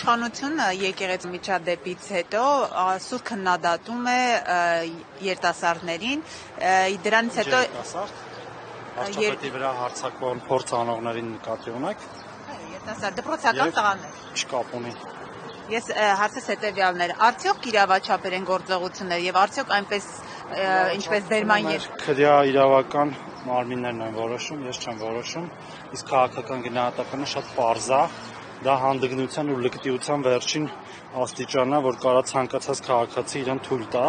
Իշխանությունը եկեղեցու միջադեպից հետո սուր քննադատում է երիտասարդներին, դրանից հետո Վարչապետի վրա հարձակվող փորձ անողներին նկատի ունեք։ Երիտասարդ դպրոցական տղաներ։ Չկապ ունի։ Ես հարցս հետևյալն էր, արդյոք իրավաչափեր են գործողությունները եւ արդյոք այնպես ինչպես Բերման քրյա իրավական մարմիններն են որոշում, ես չեմ որոշում, իսկ քաղաքական գնահատականը շատ պարզ է, դա հանդգնության ու լկտիության վերջին աստիճանն է, որ կարա ցանկացած քաղաքացի իրեն թույլ տա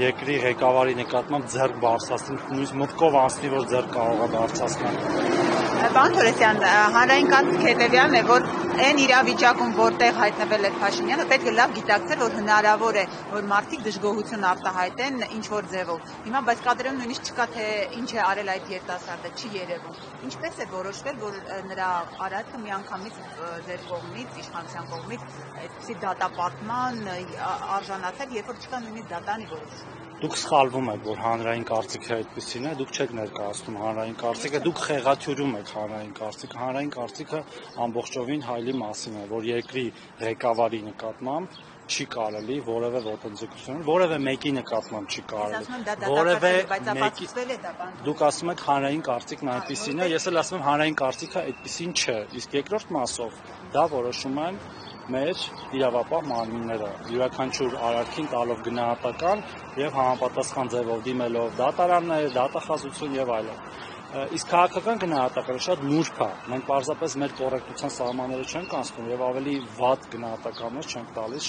երկրի ղեկավարի նկատմամբ ձեռք բարձրացնել, նույնիսկ մտքով անցնի, որ ձեռք կարող է բարձրացնել։ Պարոն Թորոսյան, հանրային կարծիքը հետևյալն է, որ այն իրավիճակում, որտեղ հայտնվել է Փաշինյանը, պետք է լավ գիտակցել, որ հնարավոր է, որ մարդիկ դժգոհություն արտահայտեն ինչ-որ ձևով։ Հիմա բայց կադրում նույնիսկ չկա, թե ինչ է արել այդ երիտասարդը, չի երևում։ Ինչպես է որոշվել, որ նրա արարքը միանգամից ձեր կողմից, իշխանության կողմից այդպիսի դատապարտման արժանացել, երբ որ չկա նույնիսկ դատանի որոշում։ Դուք սխալվում եք, որ հանրային կարծիքը այդպեսին է, դուք չեք ներկայացնում հանրային կարծիքը, դուք խեղաթյուրում եք հանրային կարծիքը։ Հանրային կարծիքը ամբողջովին հայլի մասին է, որ երկրի ղեկավարի նկատմամբ չի կարելի որևէ ոտնձգություն, որևէ մեկի նկատմամբ չի կարելի։ Դուք ասում եք հանրային կարծիքն այդպեսին է, ես էլ ասում եմ հանրային կարծիքը այդպեսին չէ, իսկ երկրորդ մասով դա որոշում են մեր իրավապահ մարմինները, յուրաքանչյուր արարքին տալով գնահատական եւ համապատասխան ձևով դիմելով դատարաններ, դատախազություն եւ այլն։ Իսկ քաղաքական գնահատականը շատ նուրբ է։ Մենք պարզապես մեր կոռեկտության սահմանները չենք անցնում եւ ավելի վատ գնահատականներ չենք տալիս